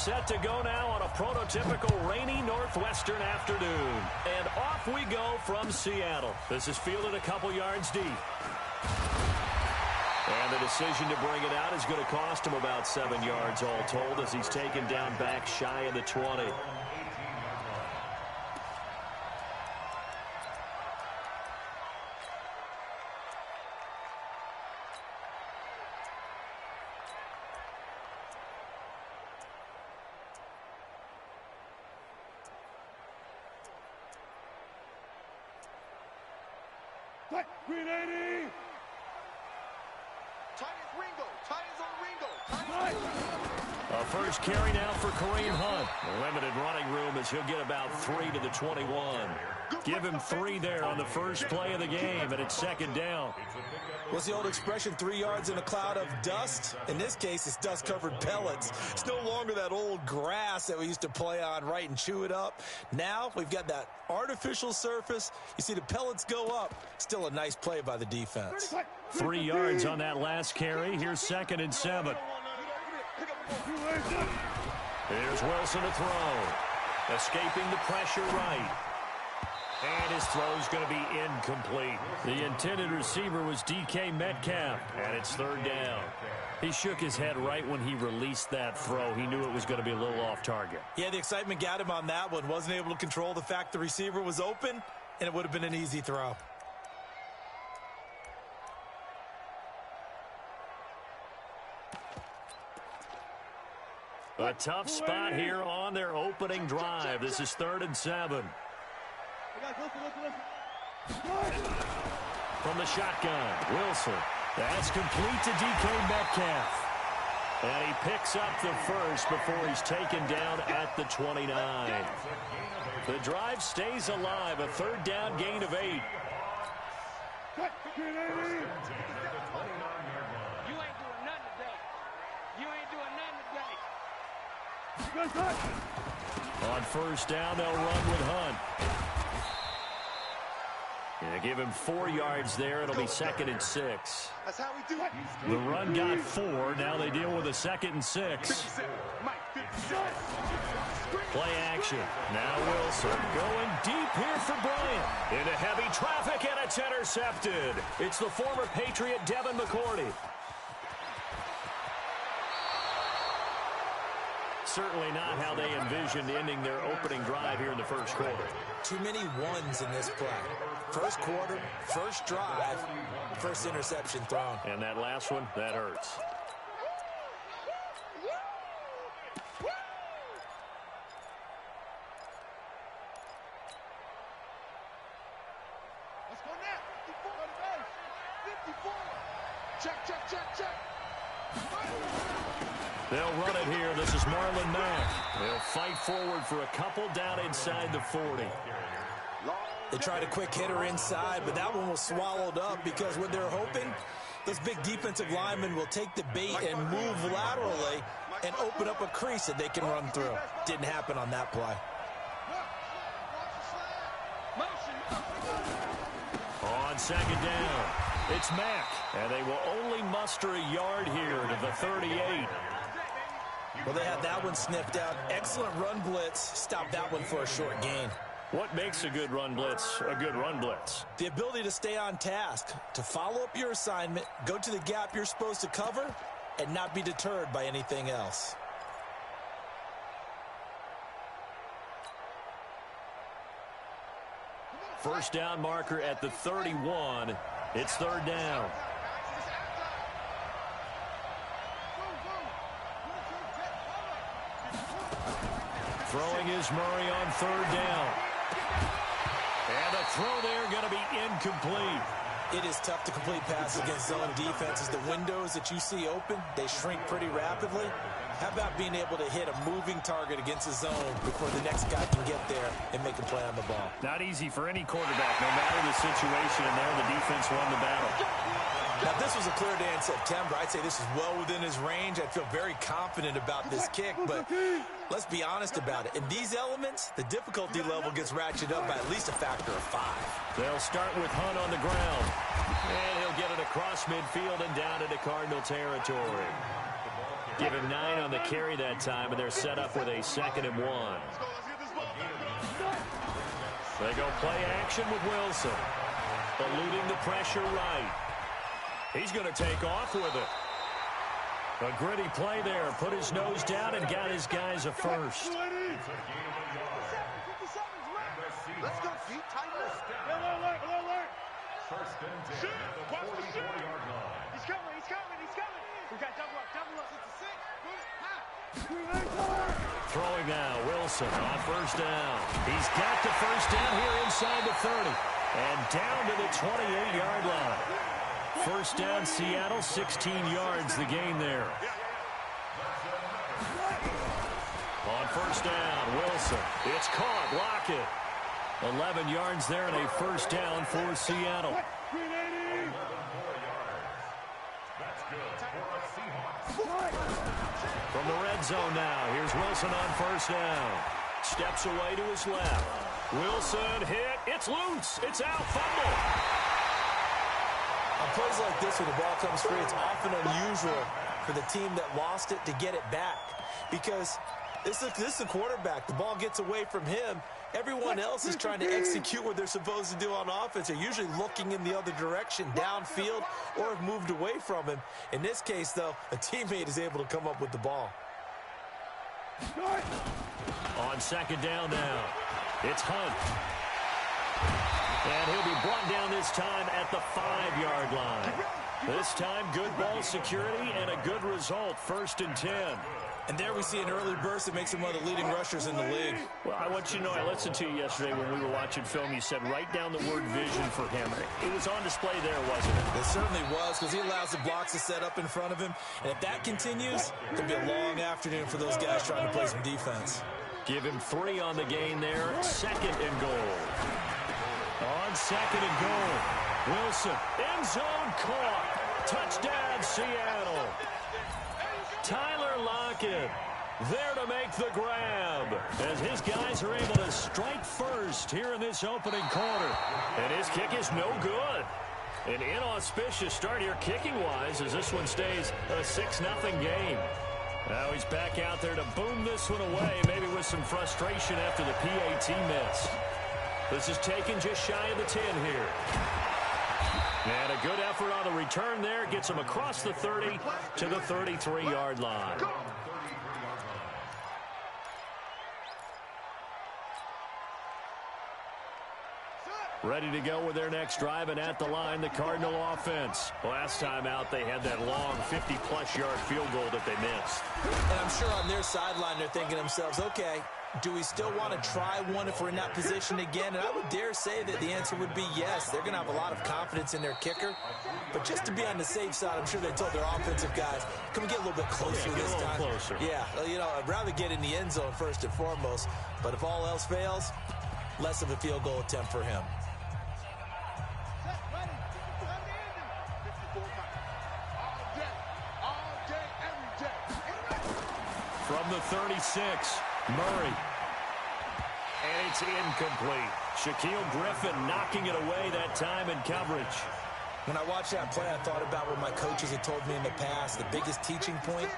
set to go now on a prototypical rainy northwestern afternoon. And off we go from Seattle. This is fielded a couple yards deep. And the decision to bring it out is going to cost him about 7 yards all told as he's taken down back shy of the 20. Green 80! A first carry now for Kareem Hunt. Limited running room as he'll get about 3 to the 21. Give him 3 there on the first play of the game, and it's second down. What's the old expression, 3 yards in a cloud of dust? In this case, it's dust-covered pellets. It's no longer that old grass that we used to play on, right, and chew it up. Now we've got that artificial surface. You see the pellets go up. Still a nice play by the defense. 3 yards on that last carry. Here's 2nd and 7. Here's Wilson to throw. Escaping the pressure right. And his throw's going to be incomplete. The intended receiver was DK Metcalf, and it's 3rd down. He shook his head right when he released that throw. He knew it was going to be a little off target. Yeah, the excitement got him on that one. Wasn't able to control the fact the receiver was open, and it would have been an easy throw. A tough spot here on their opening drive. This is 3rd and 7. From the shotgun, Wilson. That's complete to DK Metcalf. And he picks up the first before he's taken down at the 29. The drive stays alive. A 3rd down gain of 8. You ain't doing nothing today. You ain't doing nothing today. On 1st down, they'll run with Hunt. Yeah, give him 4 yards there. It'll be 2nd and 6. That's how we do it. The run got 4. Now they deal with a 2nd and 6. Play action. Now Wilson going deep here for Bryant. Into heavy traffic, and it's intercepted. It's the former Patriot Devin McCourty. Certainly not how they envisioned ending their opening drive here in the first quarter. Too many ones in this play. First quarter, first drive, first interception thrown. And that last one, that hurts. Let's go now. 54. Check. They'll run it here. This is Marlon Mack. They'll fight forward for a couple down inside the 40. They tried a quick hitter inside, but that one was swallowed up because what they're hoping, those big defensive linemen will take the bait and move laterally and open up a crease that they can run through. Didn't happen on that play. On 2nd down, it's Mack, and they will only muster a yard here to the 38. Well, they had that one sniffed out. Excellent run blitz. Stopped that one for a short gain. What makes a good run blitz a good run blitz? The ability to stay on task, to follow up your assignment, go to the gap you're supposed to cover, and not be deterred by anything else. First down marker at the 31. It's 3rd down. Throwing is Murray on 3rd down. And the throw there going to be incomplete. It is tough to complete passes against zone defenses. The windows that you see open, they shrink pretty rapidly. How about being able to hit a moving target against the zone before the next guy can get there and make a play on the ball? Not easy for any quarterback, no matter the situation, and there the defense won the battle. Now, if this was a clear day in September, I'd say this is well within his range. I'd feel very confident about this kick, but let's be honest about it. In these elements, the difficulty level gets ratcheted up by at least a factor of 5. They'll start with Hunt on the ground, and he'll get it across midfield and down into Cardinal territory. Give him 9 on the carry that time, and they're set up with a 2nd and 1. They go play action with Wilson. Eluding the pressure right. He's going to take off with it. A gritty play there. Put his nose down and got his guys a first. Let's go, Pete. Tighten up. Alert. First and 10 at the 44-yard line. He's coming. We got double up. Throwing now, Wilson on first down. He's got the first down here inside the 30. And down to the 28-yard line. First down, Seattle, 16 yards the gain there. On first down, Wilson. It's caught. Lockett. 11 yards there and a first down for Seattle. From the red zone now, here's Wilson on first down. Steps away to his left. Wilson hit. It's loose. It's out. Fumble. On plays like this where the ball comes free, it's often unusual for the team that lost it to get it back. Because this is the quarterback. The ball gets away from him. Everyone else is trying to execute what they're supposed to do on offense. They're usually looking in the other direction, downfield, or have moved away from him. In this case, though, a teammate is able to come up with the ball. On second down now, it's Hunt. And he'll be brought down this time at the 5-yard line. This time, good ball security and a good result, 1st and 10. And there we see an early burst that makes him one of the leading rushers in the league. Well, I want you to know, I listened to you yesterday when we were watching film. You said write down the word vision for him. It was on display there, wasn't it? It certainly was, because he allows the blocks to set up in front of him. And if that continues, it'll be a long afternoon for those guys trying to play some defense. Give him 3 on the gain there. 2nd and goal. On 2nd and goal, Wilson, end zone caught. Touchdown, Seattle. Tyler Lockett there to make the grab as his guys are able to strike first here in this opening quarter. And his kick is no good. An inauspicious start here kicking-wise as this one stays a 6-0 game. Now he's back out there to boom this one away, maybe with some frustration after the PAT miss. This is taken just shy of the 10 here. And a good effort on the return there. Gets him across the 30 to the 33-yard line. Ready to go with their next drive, and at the line, the Cardinal offense. Last time out, they had that long 50-plus yard field goal that they missed. And I'm sure on their sideline, they're thinking to themselves, okay, do we still want to try one if we're in that position again? And I would dare say that the answer would be yes. They're going to have a lot of confidence in their kicker. But just to be on the safe side, I'm sure they told their offensive guys, can we get a little bit closer this time? Closer. Yeah, you know, I'd rather get in the end zone first and foremost. But if all else fails, less of a field goal attempt for him. From the 36, Murray. And it's incomplete. Shaquille Griffin knocking it away that time in coverage. When I watched that play, I thought about what my coaches had told me in the past. The biggest teaching point,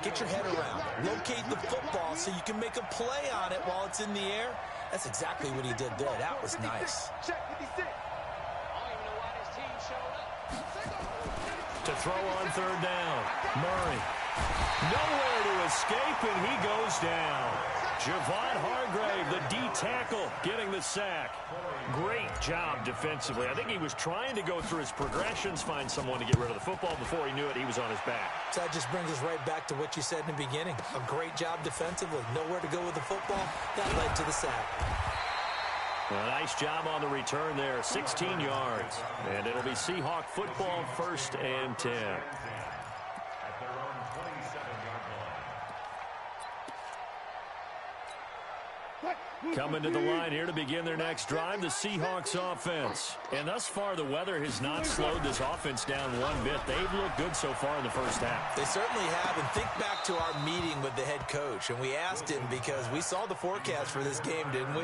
get your head around. Locate the football so you can make a play on it while it's in the air. That's exactly what he did there. That was nice. To throw on third down, Murray. Nowhere to escape, and he goes down. Javon Hargrave, the D tackle, getting the sack. Great job defensively. I think he was trying to go through his progressions, find someone to get rid of the football. Before he knew it, he was on his back. So that just brings us right back to what you said in the beginning. A great job defensively. Nowhere to go with the football. That led to the sack. A nice job on the return there, 16 yards. And it'll be Seahawk football, 1st and 10. Coming to the line here to begin their next drive, the Seahawks offense. And thus far, the weather has not slowed this offense down one bit. They've looked good so far in the first half. They certainly have. And think back to our meeting with the head coach. And we asked him because we saw the forecast for this game, didn't we?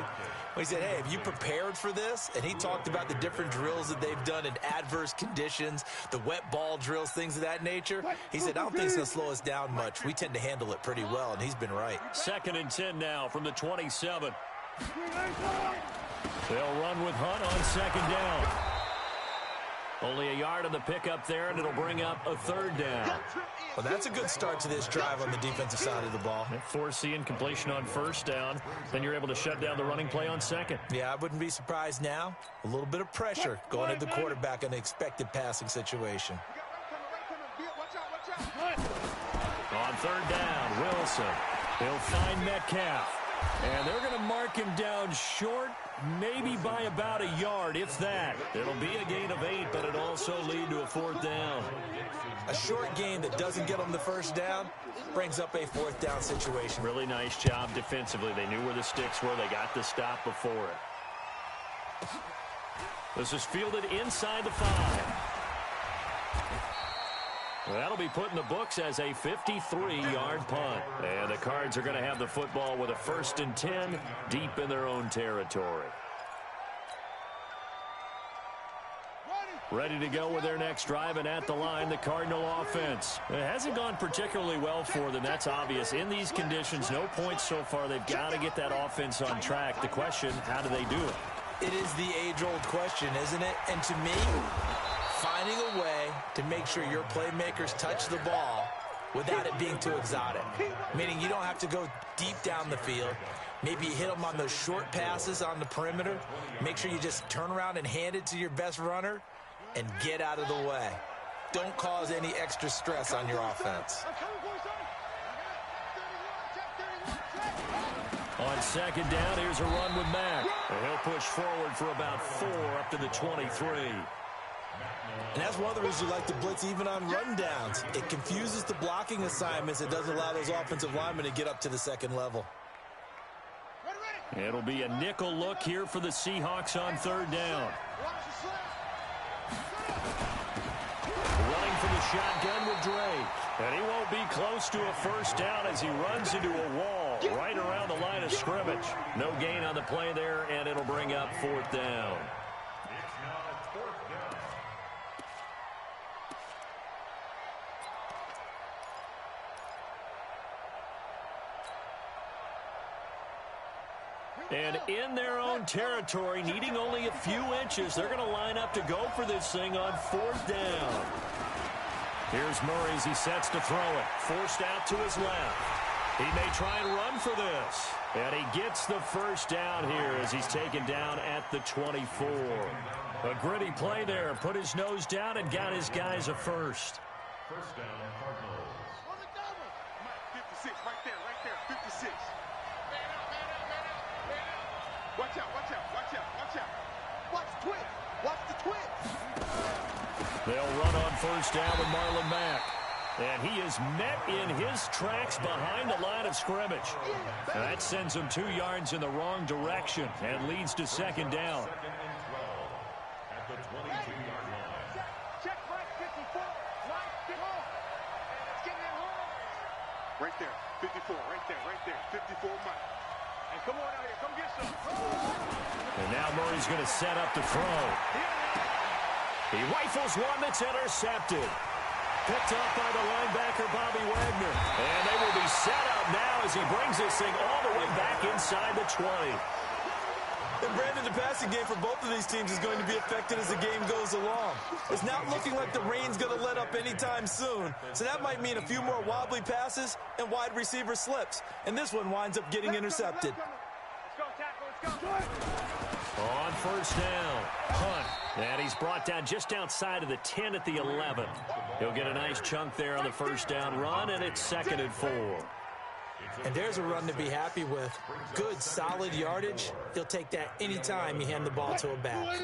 We said, hey, have you prepared for this? And he talked about the different drills that they've done in adverse conditions, the wet ball drills, things of that nature. He said, I don't think it's going to slow us down much. We tend to handle it pretty well, and he's been right. 2nd and 10 now from the 27. They'll run with Hunt on 2nd down. Only a yard on the pickup there, and it'll bring up a 3rd down. Well, that's a good start to this drive on the defensive side of the ball. Force the incompletion on 1st down. Then you're able to shut down the running play on 2nd. Yeah, I wouldn't be surprised now. A little bit of pressure going at the quarterback in an expected passing situation. On 3rd down, Wilson. He'll find Metcalf. And they're going to mark him down short, maybe by about a yard, if that. It'll be a gain of 8, but it'll also lead to a 4th down. A short gain that doesn't get them the 1st down brings up a 4th down situation. Really nice job defensively. They knew where the sticks were. They got the stop before it. This is fielded inside the 5. That'll be put in the books as a 53-yard punt. And the Cards are going to have the football with a 1st and 10 deep in their own territory. Ready to go with their next drive, and at the line, the Cardinal offense. It hasn't gone particularly well for them. That's obvious. In these conditions, no points so far. They've got to get that offense on track. The question, how do they do it? It is the age-old question, isn't it? And to me, finding a way to make sure your playmakers touch the ball without it being too exotic. Meaning you don't have to go deep down the field. Maybe you hit them on those short passes on the perimeter. Make sure you just turn around and hand it to your best runner and get out of the way. Don't cause any extra stress on your offense. On 2nd down, here's a run with Mack. And he'll push forward for about 4 up to the 23. And that's one of the reasons you like to blitz even on rundowns. It confuses the blocking assignments. It doesn't allow those offensive linemen to get up to the 2nd level. It'll be a nickel look here for the Seahawks on 3rd down. Running for the shotgun with Drake. And he won't be close to a 1st down as he runs into a wall right around the line of scrimmage. No gain on the play there, and it'll bring up 4th down. And in their own territory, needing only a few inches, they're going to line up to go for this thing on 4th down. Here's Murray as he sets to throw it. Forced out to his left. He may try and run for this. And he gets the 1st down here as he's taken down at the 24. A gritty play there. Put his nose down and got his guys a 1st. 1st down, Cardinals. 56, right there, 56. Watch out, watch out, watch out, watch out. Watch the twist. Watch the twist. They'll run on 1st down with Marlon Mack. And he is met in his tracks behind the line of scrimmage. And that sends him 2 yards in the wrong direction and leads to 2nd down. 2nd and 12 at the 22-yard line. Check right 54. Right 54. And it's getting it hard. Right there, 54, right there, 54 Mike. And come on out here, come get some. And now Murray's going to set up to throw. He rifles one that's intercepted. Picked up by the linebacker, Bobby Wagner. And they will be set up now as he brings this thing all the way back inside the 20. And Brandon, the passing game for both of these teams is going to be affected as the game goes along. It's not looking like the rain's going to let up anytime soon. So that might mean a few more wobbly passes and wide receiver slips. And this one winds up getting intercepted. Let's go, tackle, let's go. On 1st down, Hunt. And he's brought down just outside of the 10 at the 11. He'll get a nice chunk there on the 1st down run, and it's 2nd and 4. And there's a run to be happy with. Good, solid yardage. He'll take that anytime you hand the ball to a back.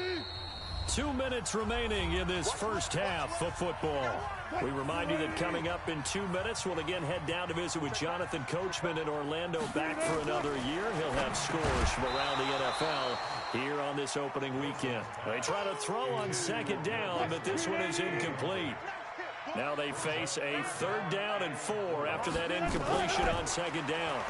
2 minutes remaining in this first half of football. We remind you that coming up in 2 minutes, we'll again head down to visit with Jonathan Coachman in Orlando, back for another year. He'll have scores from around the NFL here on this opening weekend. They try to throw on second down, but this one is incomplete. Now they face a 3rd down and 4 after that incompletion on second down.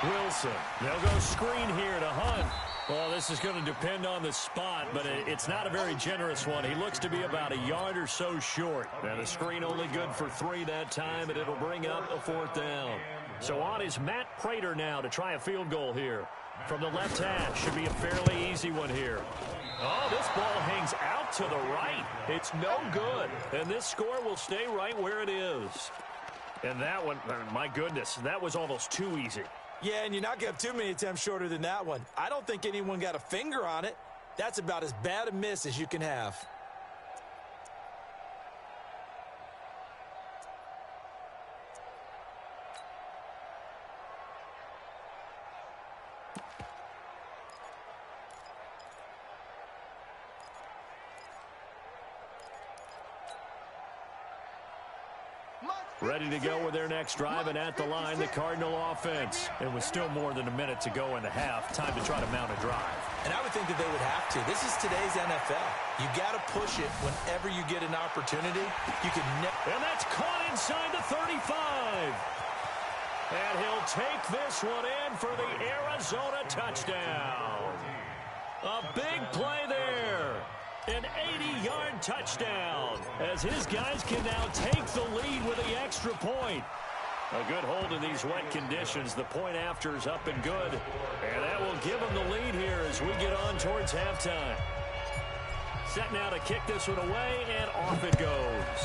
Wilson, they'll go screen here to Hunt. Well, this is going to depend on the spot, but it's not a very generous one. He looks to be about a yard or so short. And the screen only good for 3 that time, and it'll bring up a 4th down. So on is Matt Prater now to try a field goal here. From the left hash, should be a fairly easy one here. Oh, this ball hangs out to the right. It's no good. And this score will stay right where it is. And that one, my goodness, that was almost too easy. Yeah, and you're not going to have too many attempts shorter than that one. I don't think anyone got a finger on it. That's about as bad a miss as you can have. Ready to go with their next drive, and at the line, the Cardinal offense. And with still more than a minute to go in the half, time to try to mount a drive. And I would think that they would have to. This is today's NFL. You got to push it whenever you get an opportunity. You can and that's caught inside the 35. And he'll take this one in for the Arizona touchdown. A big play there. An 80-yard touchdown as his guys can now take the lead with the extra point. A good hold in these wet conditions. The point after is up and good. And that will give them the lead here as we get on towards halftime. Set now to kick this one away, and off it goes.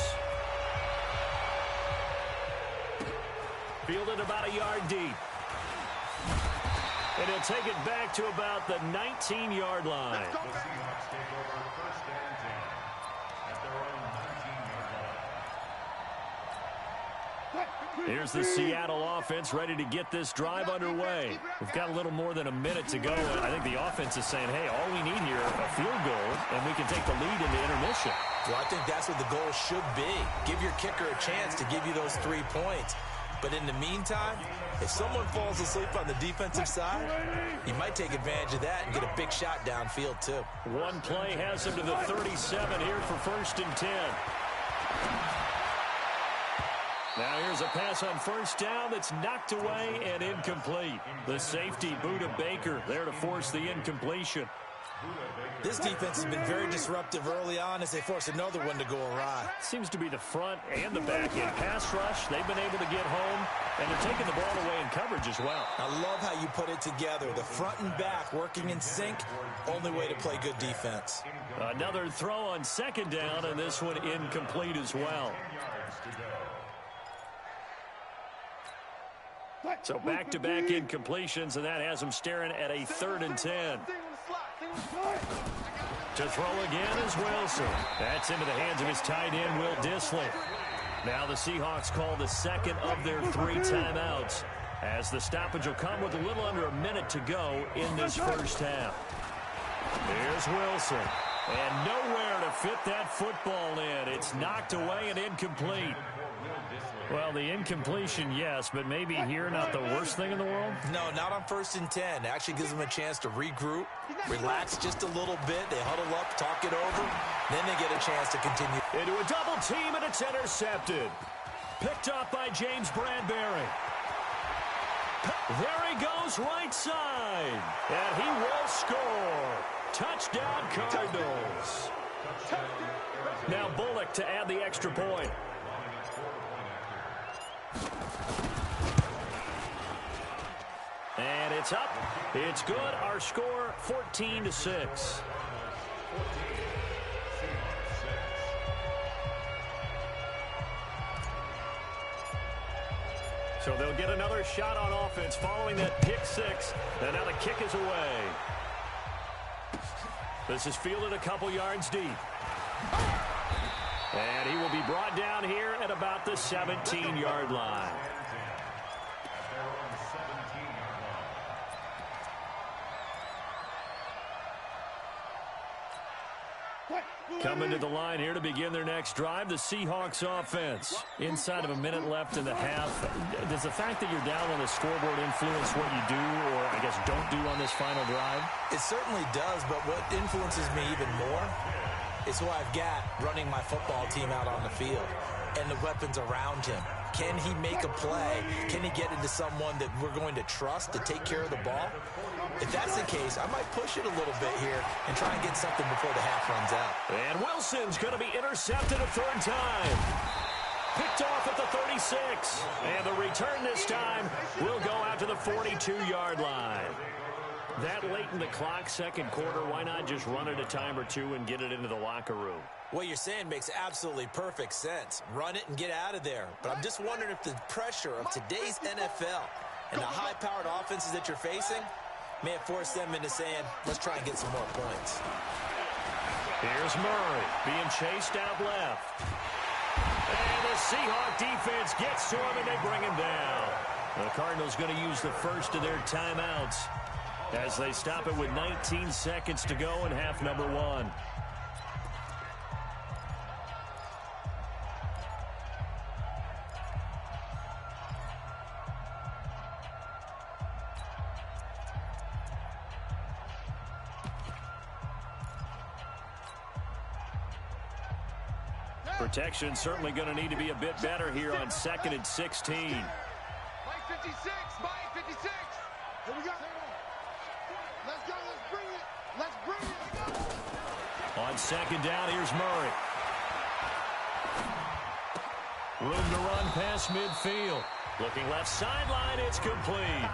Fielded about a yard deep. And he'll take it back to about the 19-yard line. Here's the Seattle offense ready to get this drive underway. We've got a little more than a minute to go. I think the offense is saying, hey, all we need here, a field goal, and we can take the lead into intermission. Well, I think that's what the goal should be. Give your kicker a chance to give you those 3 points. But in the meantime, if someone falls asleep on the defensive side, you might take advantage of that and get a big shot downfield, too. One play has him to the 37 here for 1st and 10. Now here's a pass on 1st down that's knocked away and incomplete. The safety, Buda Baker, there to force the incompletion. This defense has been very disruptive early on as they force another one to go awry. Seems to be the front and the back end. Pass rush, they've been able to get home, and they're taking the ball away in coverage as well. I love how you put it together. The front and back working in sync, only way to play good defense. Another throw on 2nd down, and this one incomplete as well. So back-to-back incompletions, and that has them staring at a 3rd and 10. To throw again is Wilson. That's into the hands of his tight end, Will Dissly. Now the Seahawks call the 2nd of their 3 timeouts, as the stoppage will come with a little under a minute to go in this 1st half. Here's Wilson. And nowhere to fit that football in. It's knocked away and incomplete. Well, the incompletion, yes, but maybe here not the worst thing in the world? No, not on 1st and 10. It actually gives them a chance to regroup, relax just a little bit. They huddle up, talk it over, then they get a chance to continue. Into a double team, and it's intercepted. Picked up by James Bradbury. There he goes, right side. And he will score. Touchdown, Cardinals. Now Bullock to add the extra point. And it's up. It's good. Our score, 14-6. So they'll get another shot on offense following that pick 6. And now the kick is away. This is fielded a couple yards deep. And he will be brought down here at about the 17-yard line. Coming to the line here to begin their next drive, the Seahawks offense. Inside of a minute left in the half. Does the fact that you're down on the scoreboard influence what you do, or I guess don't do on this final drive? It certainly does, but what influences me even more is who I've got running my football team out on the field and the weapons around him. Can he make a play? Can he get into someone that we're going to trust to take care of the ball? If that's the case, I might push it a little bit here and try and get something before the half runs out. And Wilson's going to be intercepted a third time. Picked off at the 36. And the return this time will go out to the 42-yard line. That late in the clock, second quarter, why not just run it a time or two and get it into the locker room? What you're saying makes absolutely perfect sense. Run it and get out of there. But I'm just wondering if the pressure of today's NFL and the high-powered offenses that you're facing may have forced them into saying, let's try and get some more points. Here's Murray being chased out left. And the Seahawk defense gets to him, and they bring him down. The Cardinals going to use the first of their timeouts as they stop it with 19 seconds to go in half number one. Protection certainly going to need to be a bit better here on 2nd and 16. Mike 56, Mike 56. Here we go. Let's go, let's bring it. Let's bring it. On second down, here's Murray. Room to run past midfield. Looking left sideline, it's complete.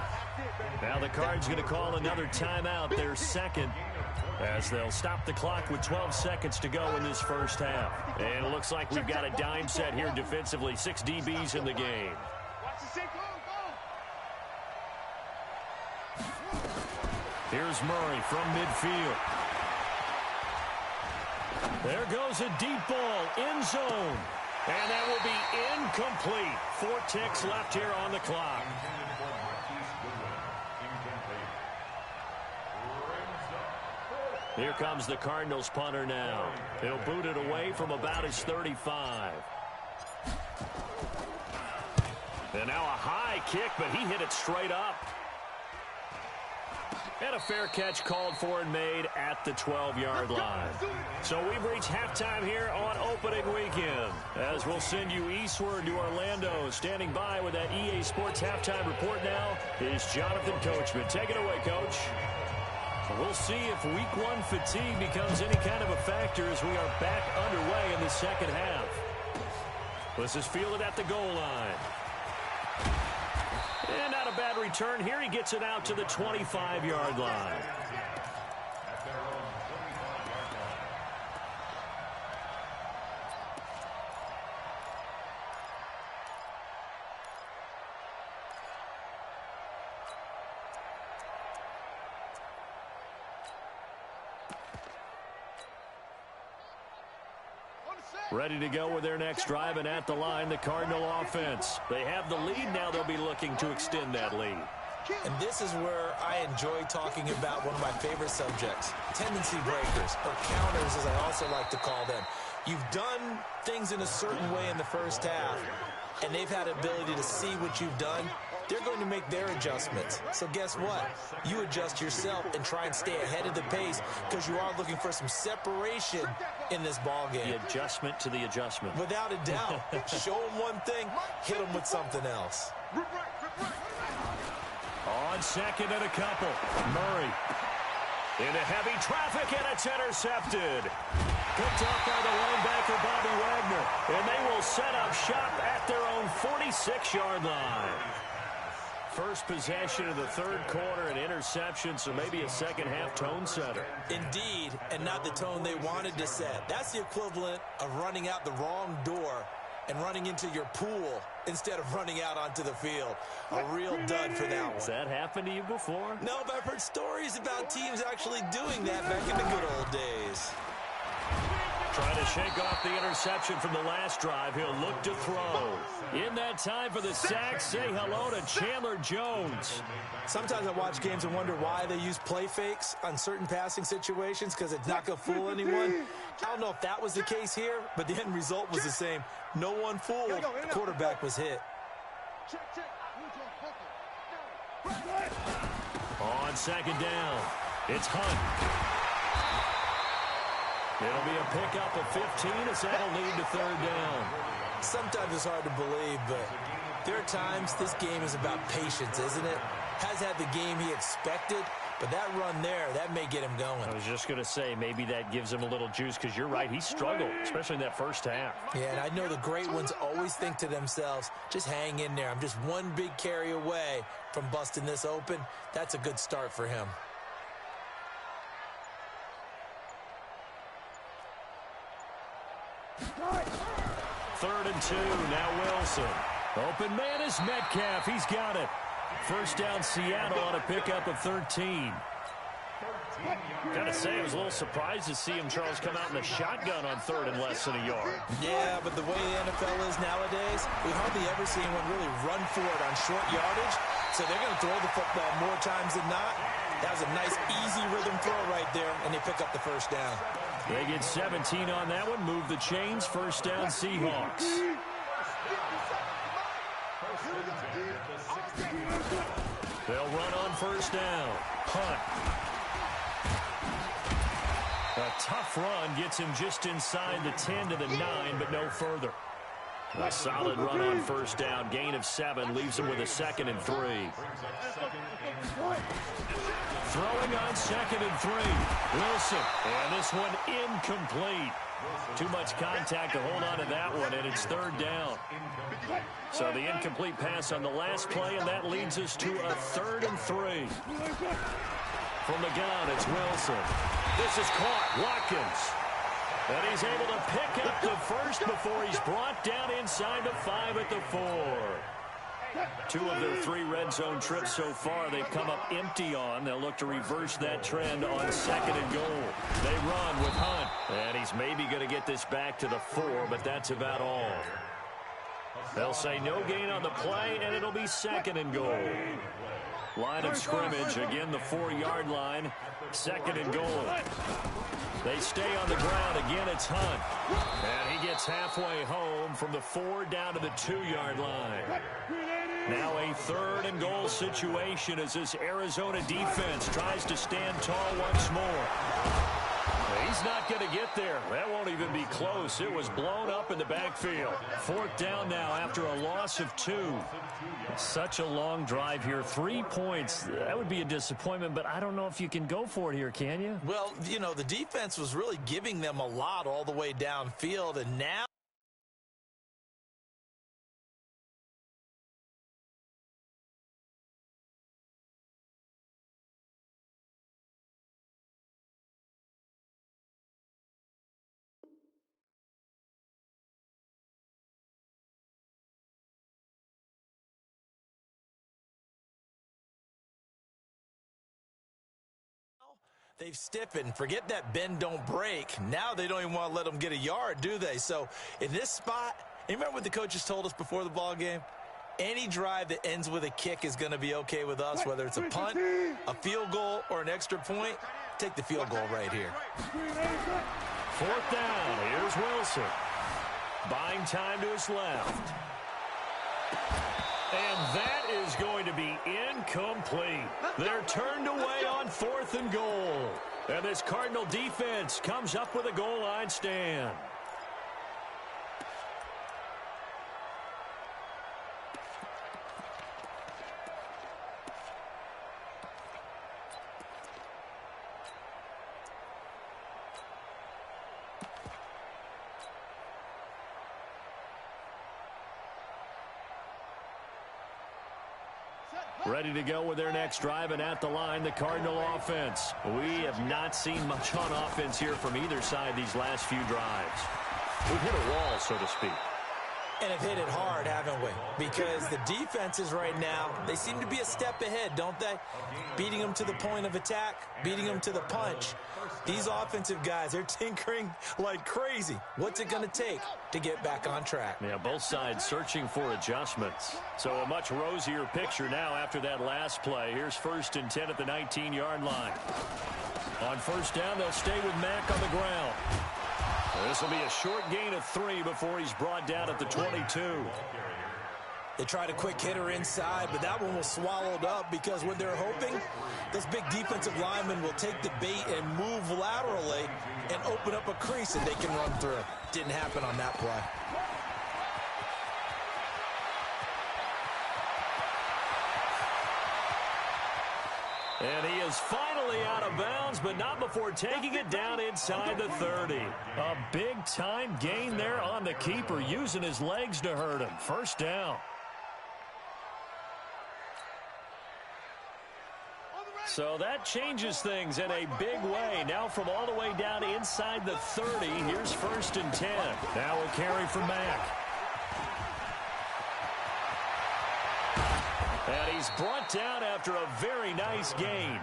Now the Cards going to call another timeout, their second, as they'll stop the clock with 12 seconds to go in this first half. And it looks like we've got a dime set here defensively. 6 DBs in the game. Here's Murray from midfield. There goes a deep ball, end zone. And that will be incomplete. 4 ticks left here on the clock. Here comes the Cardinals punter now. He'll boot it away from about his 35. And now a high kick, but he hit it straight up. And a fair catch called for and made at the 12-yard line. So we've reached halftime here on opening weekend. As we'll send you eastward to Orlando. Standing by with that EA Sports halftime report now is Jonathan Coachman. Take it away, Coach. We'll see if week 1 fatigue becomes any kind of a factor as we are back underway in the second half. This is fielded at the goal line. And not a bad return here. He gets it out to the 25-yard line. Ready to go with their next drive, and at the line, the Cardinal offense. They have the lead. Now they'll be looking to extend that lead. And this is where I enjoy talking about one of my favorite subjects, tendency breakers, or counters as I also like to call them. You've done things in a certain way in the first half, and they've had the ability to see what you've done. They're going to make their adjustments. So guess what? You adjust yourself and try and stay ahead of the pace because you are looking for some separation in this ball game. The adjustment to the adjustment. Without a doubt. Show them one thing, hit them with something else. On second and a couple, Murray into heavy traffic, and it's intercepted. Picked up by the linebacker, Bobby Wagner. And they will set up shop at their own 46-yard line. First possession of the third quarter, an interception, so maybe a second-half tone setter. Indeed, and not the tone they wanted to set. That's the equivalent of running out the wrong door and running into your pool instead of running out onto the field. A real dud for that one. Has that happened to you before? No, but I've heard stories about teams actually doing that back in the good old days. Trying to shake off the interception from the last drive. He'll look to throw. In that time for the sack, say hello to Chandler Jones. Sometimes I watch games and wonder why they use play fakes on certain passing situations, because it's not going to fool anyone. I don't know if that was the case here, but the end result was the same. No one fooled. The quarterback was hit. On second down, it's Hunt. It'll be a pickup of 15 as that'll lead to third down. Sometimes it's hard to believe, but there are times this game is about patience, isn't it? Has had the game he expected, but that run there, that may get him going. I was just going to say, maybe that gives him a little juice, because you're right, he struggled, especially in that first half. Yeah, and I know the great ones always think to themselves, just hang in there. I'm just one big carry away from busting this open. That's a good start for him. Third and 2, now Wilson. Open man is Metcalf. He's got it. First down Seattle on a pickup of 13. Gotta say, I was a little surprised to see him, Charles, come out in the shotgun on third and less than a yard. Yeah, but the way the NFL is nowadays, we hardly ever see anyone really run for it on short yardage. So they're going to throw the football more times than not. That was a nice, easy rhythm throw right there, and they pick up the first down. They get 17 on that one. Move the chains. First down, Seahawks. They'll run on first down. Hunt. A tough run gets him just inside the 10 to the 9, but no further. A solid run on first down. Gain of 7 leaves him with a 2nd and 3. Throwing on 2nd and 3. Wilson. And this one incomplete. Too much contact to hold on to that one, and it's third down. So the incomplete pass on the last play, and that leads us to a 3rd and 3. From the gun, it's Wilson. This is caught. Watkins. And he's able to pick up the first before he's brought down inside the 5 at the 4. 2 of their 3 red zone trips so far they've come up empty on. They'll look to reverse that trend on 2nd and goal. They run with Hunt. And he's maybe going to get this back to the 4, but that's about all. They'll say no gain on the play, and it'll be 2nd and goal. Line of scrimmage, again the 4-yard line. 2nd and goal. They stay on the ground. Again, it's Hunt. And he gets halfway home from the 4 down to the 2-yard line. Now a 3rd and goal situation as this Arizona defense tries to stand tall once more. He's not going to get there. That won't even be close. It was blown up in the backfield. 4th down now after a loss of 2. Such a long drive here. 3 points. That would be a disappointment, but I don't know if you can go for it here, can you? Well, you know, the defense was really giving them a lot all the way downfield, and now they've stiffened. Forget that bend, don't break. Now they don't even want to let them get a yard, do they? So in this spot, you remember what the coaches told us before the ball game? Any drive that ends with a kick is going to be okay with us, whether it's a punt, a field goal, or an extra point. Take the field goal right here. 4th down. Here's Wilson. Buying time to his left. And that is going to be incomplete. They're turned away on 4th and goal. And this Cardinal defense comes up with a goal line stand. Ready to go with their next drive, and at the line, the Cardinal offense. We have not seen much on offense here from either side these last few drives. We've hit a wall, so to speak. And have hit it hard, haven't we? Because the defenses right now, they seem to be a step ahead, don't they? Beating them to the point of attack, beating them to the punch. These offensive guys, they're tinkering like crazy. What's it going to take to get back on track? Yeah, both sides searching for adjustments. So a much rosier picture now after that last play. Here's 1st and 10 at the 19-yard line. On 1st down, they'll stay with Mack on the ground. This will be a short gain of 3 before he's brought down at the 22. They tried a quick hitter inside, but that one was swallowed up because what they're hoping, those big defensive linemen will take the bait and move laterally and open up a crease that they can run through. Didn't happen on that play. And he is finally out of bounds, but not before taking it down inside the 30. A big-time gain there on the keeper, using his legs to hurt him. 1st down. So that changes things in a big way. Now from all the way down inside the 30, here's 1st and 10. Now a carry for Mack. And he's brought down after a very nice gain.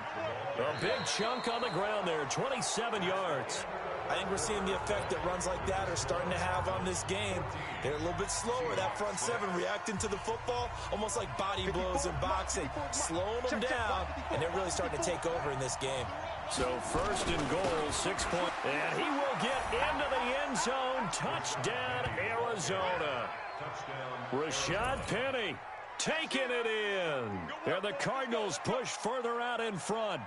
A big chunk on the ground there, 27 yards. I think we're seeing the effect that runs like that are starting to have on this game. They're a little bit slower, that front 7 reacting to the football, almost like body blows in boxing, slowing them down, and they're really starting to take over in this game. So 1st and goal, 6 points. And he will get into the end zone. Touchdown, Arizona. Rashad Penny taking it in. And the Cardinals push further out in front.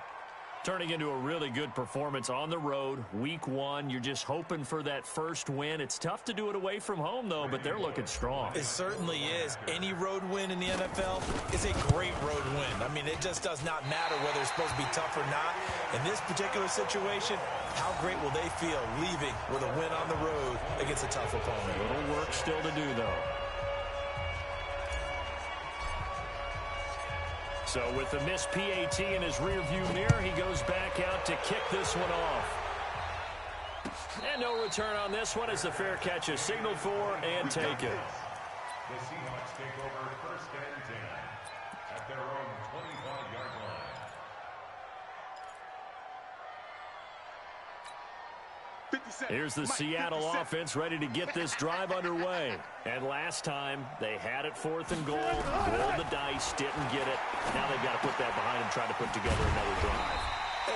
Turning into a really good performance on the road. Week 1, you're just hoping for that first win. It's tough to do it away from home, though, but they're looking strong. It certainly is. Any road win in the NFL is a great road win. I mean, it just does not matter whether it's supposed to be tough or not. In this particular situation, how great will they feel leaving with a win on the road against a tough opponent? A little work still to do, though. So with the missed PAT in his rearview mirror, he goes back out to kick this one off. And no return on this one as the fair catch is signaled for and taken. The Seahawks take over 1st and 10 at their own 25-yard line. Here's the Seattle offense ready to get this drive underway. And last time, they had it 4th and goal, rolled the dice, didn't get it. Now they've got to put that behind them, try to put together another drive.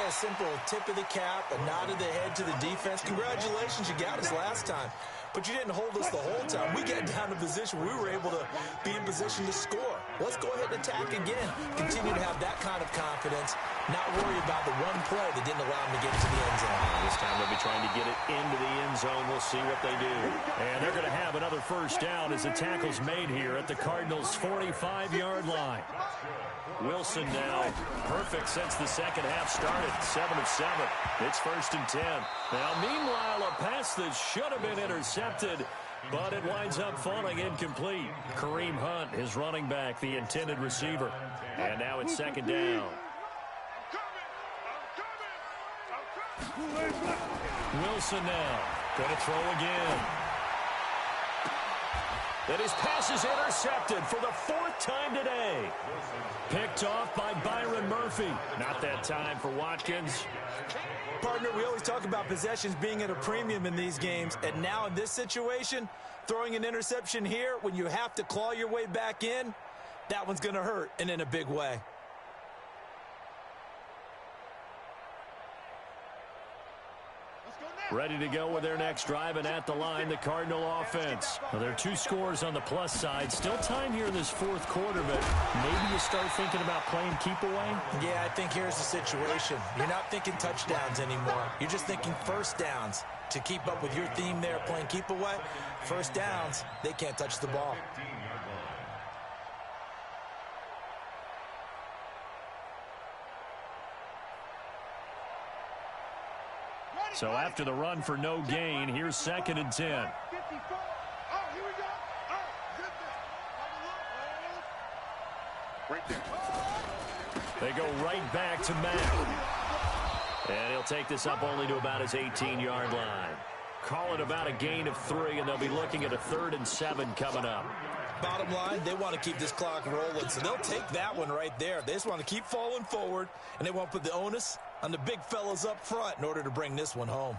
A simple tip of the cap, a nod of the head to the defense. Congratulations, you got us last time. But you didn't hold us the whole time. We got down to position where we were able to be in position to score. Let's go ahead and attack again. Continue to have that kind of confidence, not worry about the one play that didn't allow them to get into the end zone. This time they'll be trying to get it into the end zone. We'll see what they do. And they're going to have another 1st down as the tackle's made here at the Cardinals' 45-yard line. Wilson now perfect since the second half started. 7 of 7. It's 1st and 10. Now, meanwhile, a pass that should have been intercepted, but it winds up falling incomplete. Kareem Hunt, his running back, the intended receiver. And now it's 2nd down. Wilson now going to throw again. That his pass is intercepted for the 4th time today. Picked off by Byron Murphy. Not that time for Watkins. Partner, we always talk about possessions being at a premium in these games, and now in this situation, throwing an interception here when you have to claw your way back in, that one's going to hurt, and in a big way. Ready to go with their next drive, and at the line, the Cardinal offense. Well, there are 2 scores on the plus side. Still time here in this 4th quarter, but maybe you start thinking about playing keep away? Yeah, I think here's the situation. You're not thinking touchdowns anymore. You're just thinking 1st downs. To keep up with your theme there, playing keep away, 1st downs, they can't touch the ball. So after the run for no gain, here's 2nd and 10. They go right back to Mack. And he'll take this up only to about his 18-yard line. call it about a gain of 3, and they'll be looking at a 3rd and 7 coming up. Bottom line, they want to keep this clock rolling, so they'll take that one right there. They just want to keep falling forward, and they want to put the onus on the big fellas up front in order to bring this one home.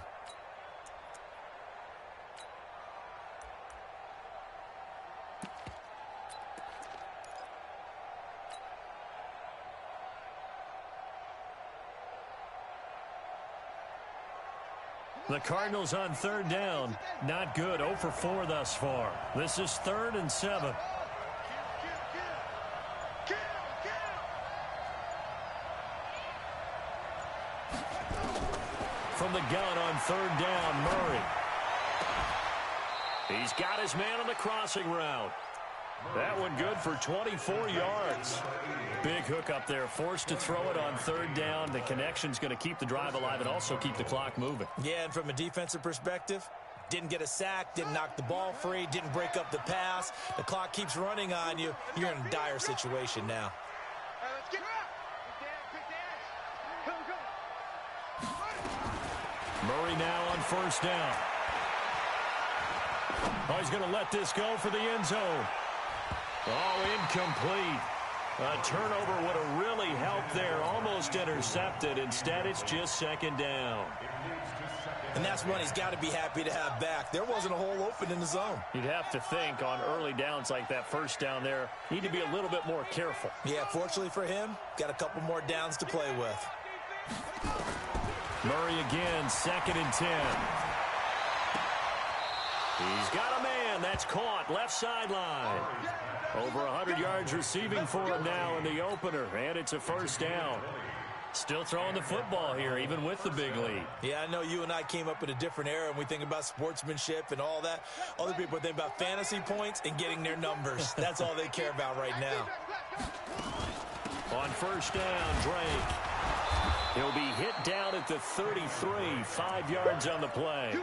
The Cardinals on 3rd down. Not good. 0 for 4 thus far. This is 3rd and 7. From the gun on 3rd down, Murray. He's got his man on the crossing route. That one good for 24 yards. Big hook up there, forced to throw it on 3rd down. The connection's going to keep the drive alive and also keep the clock moving. Yeah, and from a defensive perspective, didn't get a sack, didn't knock the ball free, didn't break up the pass. The clock keeps running on you. You're in a dire situation now. Murray now on 1st down. Oh, he's going to let this go for the end zone. Oh, incomplete. A turnover would have really helped there. Almost intercepted. Instead, it's just 2nd down. And that's one he's got to be happy to have back. There wasn't a hole open in the zone. You'd have to think on early downs like that 1st down there, need to be a little bit more careful. Yeah, fortunately for him, got a couple more downs to play with. Murray again, 2nd and 10. He's got a man. That's caught. Left sideline. Over 100 yards receiving for him now in the opener, and it's a 1st down. Still throwing the football here, even with the big lead. Yeah, I know you and I came up in a different era, and we think about sportsmanship and all that. Other people think about fantasy points and getting their numbers. That's all they care about right now. On 1st down, Drake. He'll be hit down at the 33, 5 yards on the play.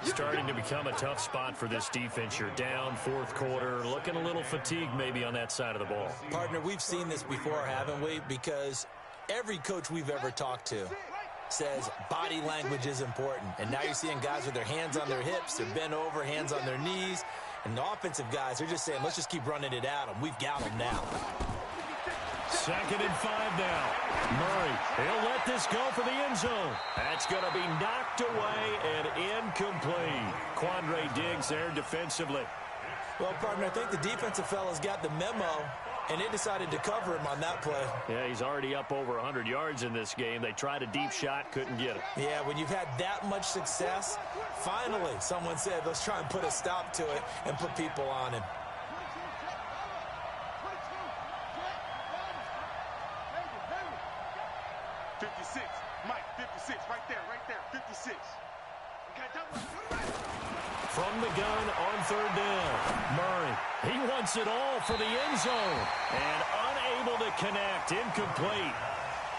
Starting to become a tough spot for this defense. You're down 4th quarter, looking a little fatigued maybe on that side of the ball. Partner, we've seen this before, haven't we? Because every coach we've ever talked to says body language is important. And now you're seeing guys with their hands on their hips, they're bent over, hands on their knees. And the offensive guys are just saying, let's just keep running it at them. We've got them now. 2nd and 5 now. Murray, he'll let this go for the end zone. That's going to be knocked away and incomplete. Quandre Diggs there defensively. Well, partner, I think the defensive fellas got the memo, and they decided to cover him on that play. Yeah, he's already up over 100 yards in this game. They tried a deep shot, couldn't get it. Yeah, when you've had that much success, finally someone said, let's try and put a stop to it and put people on him. From the gun on 3rd down, Murray. He wants it all for the end zone and unable to connect, incomplete.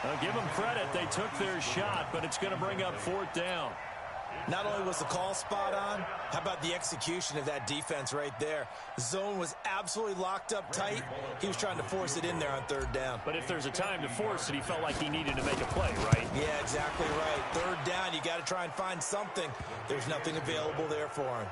I'll give them credit. They took their shot, but it's going to bring up 4th down. Not only was the call spot on, how about the execution of that defense right there? The zone was absolutely locked up tight. He was trying to force it in there on 3rd down. But if there's a time to force it, he felt like he needed to make a play, right? Yeah, exactly right. 3rd down, you got to try and find something. There's nothing available there for him.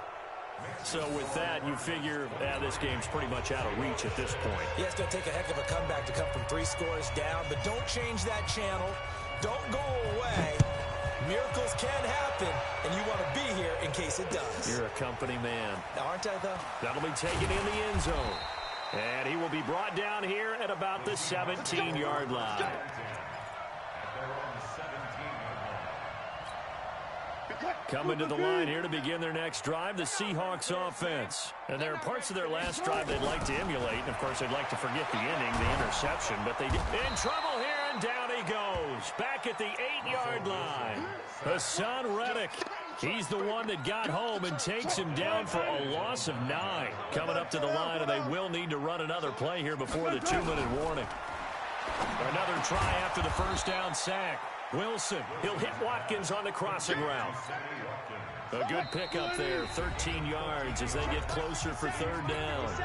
So with that, you figure this game's pretty much out of reach at this point. Yeah, it's going to take a heck of a comeback to come from 3 scores down, but don't change that channel. Don't go away. Miracles can happen, and you want to be here in case it does. You're a company man. Aren't I, though? That'll be taken in the end zone. And he will be brought down here at about the 17-yard line. Coming to the line here to begin their next drive, the Seahawks offense. And there are parts of their last drive they'd like to emulate. And, of course, they'd like to forget the ending, the interception. But they did. In trouble here, and down he goes. Back at the 8-yard line. Hassan Reddick. He's the one that got home and takes him down for a loss of 9. Coming up to the line, and they will need to run another play here before the 2-minute warning. Another try after the 1st down sack. Wilson, he'll hit Watkins on the crossing route. A good pickup there, 13 yards as they get closer for 3rd down.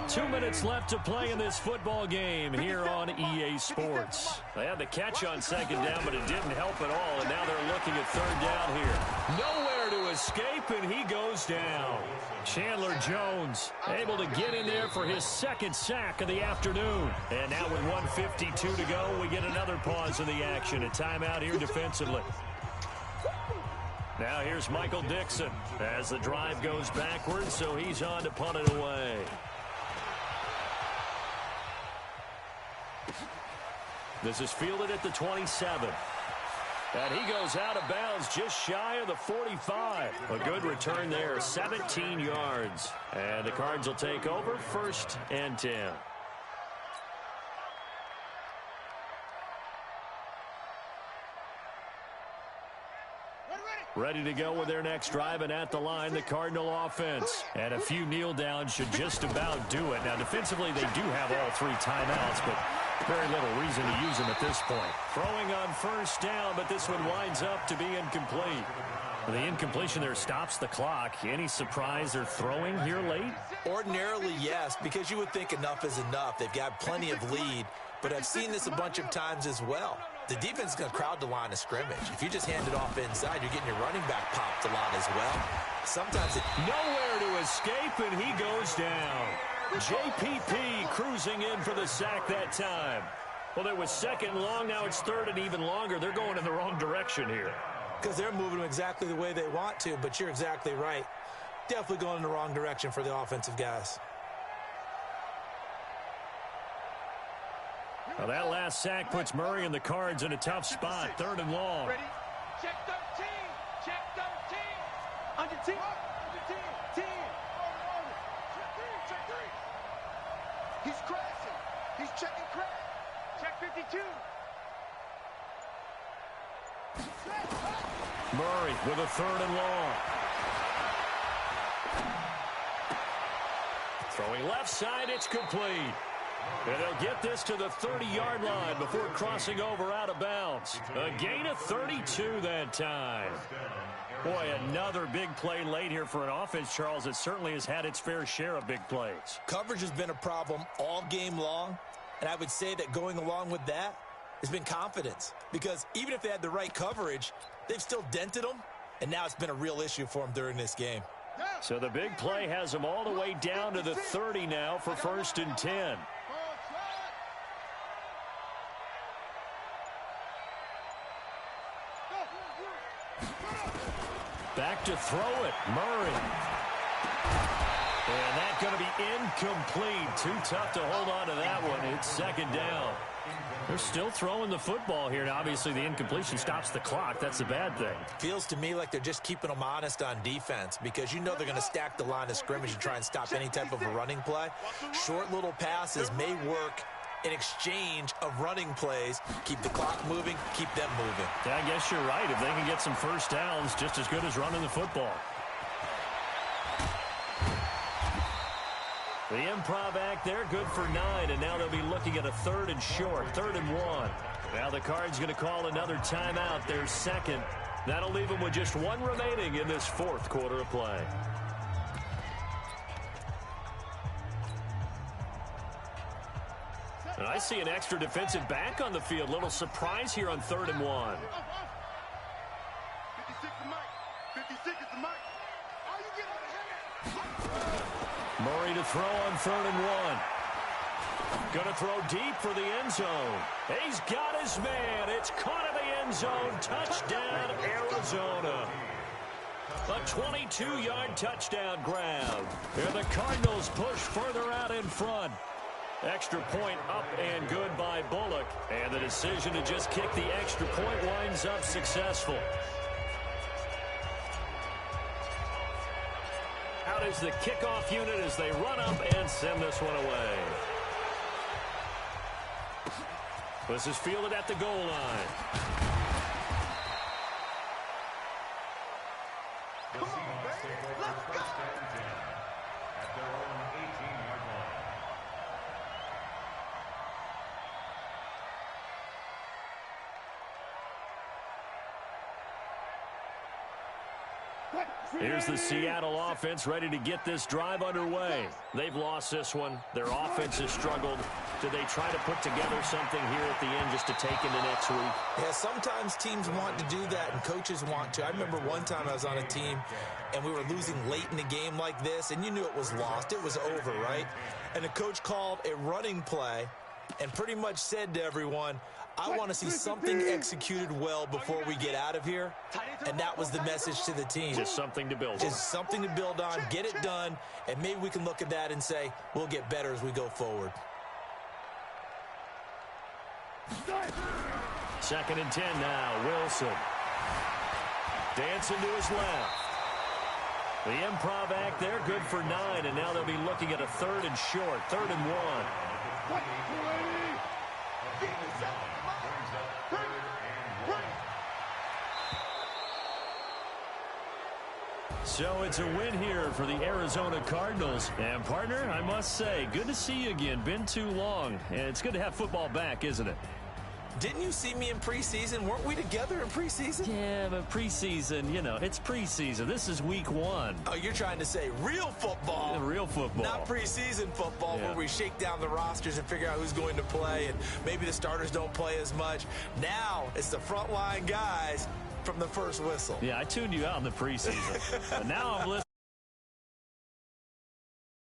2 minutes left to play in this football game here on EA Sports. They had the catch on 2nd down, but it didn't help at all, and now they're looking at 3rd down here. Nowhere to escape, and he goes down. Chandler Jones able to get in there for his second sack of the afternoon. And now with 1:52 to go, we get another pause in the action. A timeout here defensively. Now here's Michael Dixon as the drive goes backwards, so he's on to punt it away. This is fielded at the 27. And he goes out of bounds just shy of the 45. A good return there, 17 yards. And the Cards will take over, 1st and 10. Ready to go with their next drive, and at the line, the Cardinal offense. And a few kneel downs should just about do it. Now, defensively, they do have all 3 timeouts, but very little reason to use them at this point. Throwing on 1st down, but this one winds up to be incomplete. The incompletion there stops the clock. Any surprise they're throwing here late? Ordinarily, yes, because you would think enough is enough. They've got plenty of lead, but I've seen this a bunch of times as well. The defense is going to crowd the line of scrimmage. If you just hand it off inside, you're getting your running back popped a lot as well. Sometimes it... Nowhere to escape, and he goes down. JPP cruising in for the sack that time. Well, it was 2nd and long. Now it's 3rd and even longer. They're going in the wrong direction here. Because they're moving exactly the way they want to, but you're exactly right. Definitely going in the wrong direction for the offensive guys. Well, that last sack puts Murray and the Cards in a tough spot. 3rd and long. Ready? Check 13. Check 13. On your team. On your team. Team. Check 3. He's crashing. He's checking crash. Check 52. Murray with a 3rd and long. Throwing left side, it's complete. And they'll get this to the 30-yard line before crossing over out of bounds. A gain of 32 that time. Boy, another big play late here for an offense, Charles, that certainly has had its fair share of big plays. Coverage has been a problem all game long, and I would say that going along with that has been confidence. Because even if they had the right coverage, they've still dented them, and now it's been a real issue for them during this game. So the big play has them all the way down to the 30 now for 1st and 10. Back to throw it, Murray. And that's going to be incomplete. Too tough to hold on to that one. It's 2nd down. They're still throwing the football here. Now, obviously, the incompletion stops the clock. That's a bad thing. Feels to me like they're just keeping them honest on defense because you know they're going to stack the line of scrimmage and try and stop any type of a running play. Short little passes may work in exchange of running plays. Keep the clock moving, keep them moving. Yeah, I guess you're right. If they can get some 1st downs, just as good as running the football. The improv act there, good for 9, and now they'll be looking at a 3rd and short, 3rd and 1. Now the Cards going to call another timeout, their 2nd. That'll leave them with just 1 remaining in this 4th quarter of play. And I see an extra defensive back on the field. Little surprise here on 3rd and 1. 56 is Mike. 56 is Mike. Oh, you get out of here. Murray to throw on 3rd and 1. Going to throw deep for the end zone. He's got his man. It's caught in the end zone. Touchdown, Arizona. A 22-yard touchdown grab. And the Cardinals push further out in front. Extra point up and good by Bullock. And the decision to just kick the extra point winds up successful. Out is the kickoff unit as they run up and send this one away. This is fielded at the goal line. The Seahawks take over 1st and 10 at their own 18-yard line. Here's the Seattle offense ready to get this drive underway. They've lost this one. Their offense has struggled. Do they try to put together something here at the end just to take into next week? Yeah, sometimes teams want to do that and coaches want to. I remember one time I was on a team and we were losing late in the game like this, and you knew it was lost. It was over, right? And the coach called a running play and pretty much said to everyone, I want to see something executed well before we get out of here. And that was the message to the team. Just something to build on. Just something to build on, get it done, and maybe we can look at that and say, we'll get better as we go forward. 2nd and 10 now. Wilson. Dancing to his left. The improv act there, good for 9, and now they'll be looking at a 3rd and short, 3rd and 1. So it's a win here for the Arizona Cardinals. And, partner, I must say, good to see you again. Been too long. And it's good to have football back, isn't it? Didn't you see me in preseason? Weren't we together in preseason? Yeah, but preseason, you know, it's preseason. This is week 1. Oh, you're trying to say real football. Yeah, real football. Not preseason football, yeah, where we shake down the rosters and figure out who's going to play, and maybe the starters don't play as much. Now it's the frontline guys from the first whistle. Yeah, I tuned you out in the preseason. But now I'm listening.